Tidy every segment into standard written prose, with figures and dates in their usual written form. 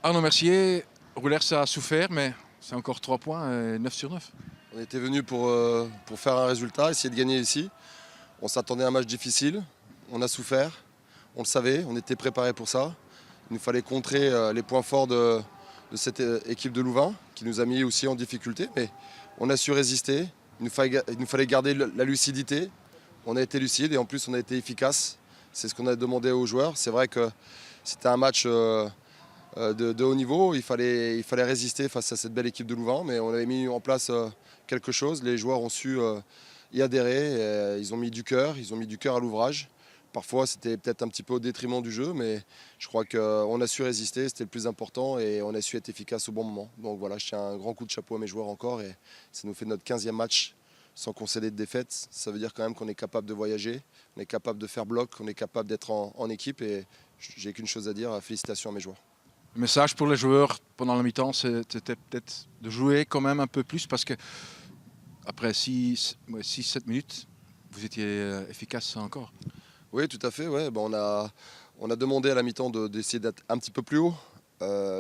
Arnaud Mercier, Roulers a souffert, mais c'est encore 3 points, 9 sur 9. On était venu pour faire un résultat, essayer de gagner ici. On s'attendait à un match difficile, on a souffert, on le savait, on était préparé pour ça. Il nous fallait contrer les points forts de cette équipe de Louvain, qui nous a mis aussi en difficulté, mais on a su résister. Il nous fallait garder la lucidité. On a été lucide et en plus on a été efficace. C'est ce qu'on a demandé aux joueurs. C'est vrai que c'était un match de haut niveau. Il fallait résister face à cette belle équipe de Louvain, mais on avait mis en place quelque chose. Les joueurs ont su y adhérer. Ils ont mis du cœur, à l'ouvrage. Parfois, c'était peut-être un petit peu au détriment du jeu, mais je crois qu'on a su résister, c'était le plus important, et on a su être efficace au bon moment. Donc voilà, je tiens un grand coup de chapeau à mes joueurs encore, et ça nous fait notre 15e match sans concéder de défaite. Ça veut dire quand même qu'on est capable de voyager, on est capable de faire bloc, on est capable d'être en équipe, et j'ai qu'une chose à dire, félicitations à mes joueurs. Le message pour les joueurs pendant la mi-temps, c'était peut-être de jouer quand même un peu plus parce que après 6-7 minutes, vous étiez efficace encore. Oui, tout à fait. Ouais. On a demandé à la mi-temps d'essayer d'être un petit peu plus haut,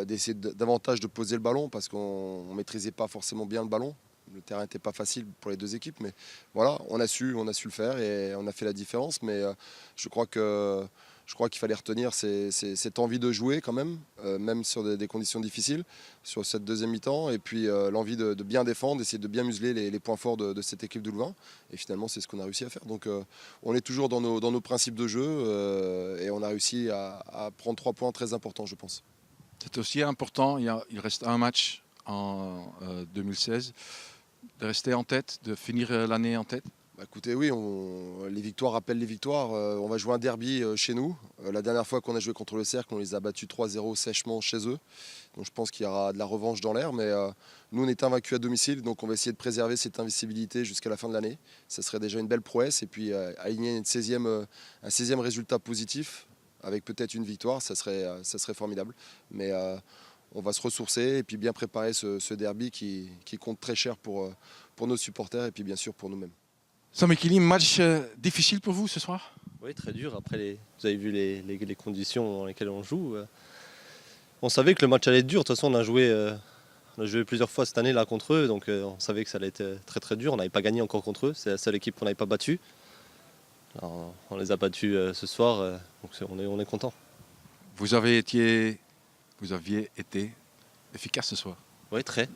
d'essayer davantage de poser le ballon parce qu'on ne maîtrisait pas forcément bien le ballon. Le terrain n'était pas facile pour les deux équipes, mais voilà, on a su le faire et on a fait la différence. Mais je crois qu'il fallait retenir cette envie de jouer quand même sur des conditions difficiles, sur cette deuxième mi-temps, et puis l'envie de bien défendre, d'essayer de bien museler les points forts de cette équipe de Louvain. Et finalement, c'est ce qu'on a réussi à faire. Donc on est toujours dans nos principes de jeu et on a réussi à prendre 3 points très importants, je pense. C'est aussi important, il reste un match en 2016, de rester en tête, de finir l'année en tête. Bah écoutez, oui, les victoires rappellent les victoires. On va jouer un derby chez nous. La dernière fois qu'on a joué contre le Cercle, on les a battus 3-0 sèchement chez eux. Donc je pense qu'il y aura de la revanche dans l'air. Mais nous, on est invaincus à domicile, donc on va essayer de préserver cette invincibilité jusqu'à la fin de l'année. Ça serait déjà une belle prouesse. Et puis aligner un 16e résultat positif, avec peut-être une victoire, ça serait formidable. Mais on va se ressourcer et puis bien préparer ce derby qui compte très cher pour nos supporters et puis bien sûr pour nous-mêmes. Sami Khili, match difficile pour vous ce soir? Oui, très dur. Après, vous avez vu les conditions dans lesquelles on joue. On savait que le match allait être dur. De toute façon, on a joué plusieurs fois cette année là contre eux, donc on savait que ça allait être très très dur. On n'avait pas gagné encore contre eux. C'est la seule équipe qu'on n'avait pas battue. Alors, on les a battus ce soir, donc on est content. Vous aviez été efficace ce soir. Oui, très.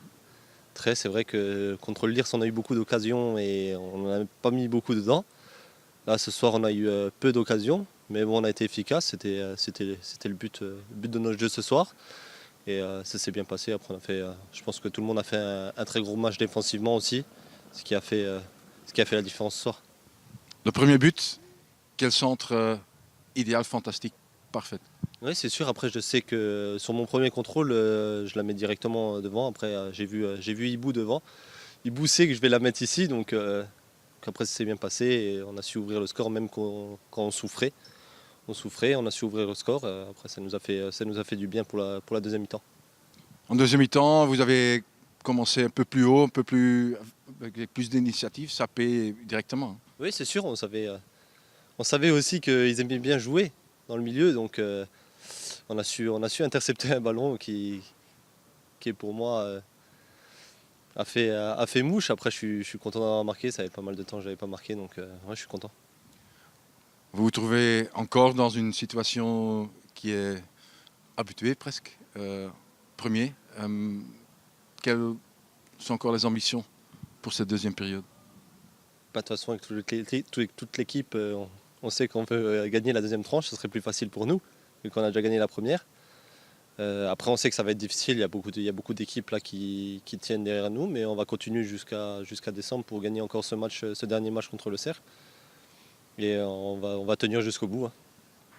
Très. C'est vrai que contre le Lirs, on a eu beaucoup d'occasions et on n'en a pas mis beaucoup dedans. Là, ce soir, on a eu peu d'occasions, mais bon, on a été efficace. C'était le but de notre jeu ce soir. Et ça s'est bien passé. Après, je pense que tout le monde a fait un très gros match défensivement aussi, ce qui a fait la différence ce soir. Le premier but, quel centre idéal, fantastique, parfait. Oui, c'est sûr. Après, je sais que sur mon premier contrôle, je la mets directement devant. Après, j'ai vu Ibou devant. Ibou sait que je vais la mettre ici, donc après, ça s'est bien passé et on a su ouvrir le score même quand on souffrait. On a su ouvrir le score. Après, ça nous a fait du bien pour la deuxième mi-temps. En deuxième mi-temps, vous avez commencé un peu plus haut, avec plus d'initiative, ça paie directement. Oui, c'est sûr. On savait aussi qu'ils aimaient bien jouer dans le milieu, donc on a su intercepter un ballon qui est pour moi a fait mouche. Après, je suis content d'avoir marqué. Ça fait pas mal de temps que je n'avais pas marqué, donc ouais, je suis content. Vous vous trouvez encore dans une situation qui est habituée presque, premier. Quelles sont encore les ambitions pour cette deuxième période? De toute façon, avec toute l'équipe, on sait qu'on veut gagner la deuxième tranche. Ce serait plus facile pour nous, vu qu'on a déjà gagné la première. Après, on sait que ça va être difficile. Il y a beaucoup d'équipes là qui tiennent derrière nous, mais on va continuer jusqu'à décembre pour gagner encore ce dernier match contre le Cercle. Et on va tenir jusqu'au bout.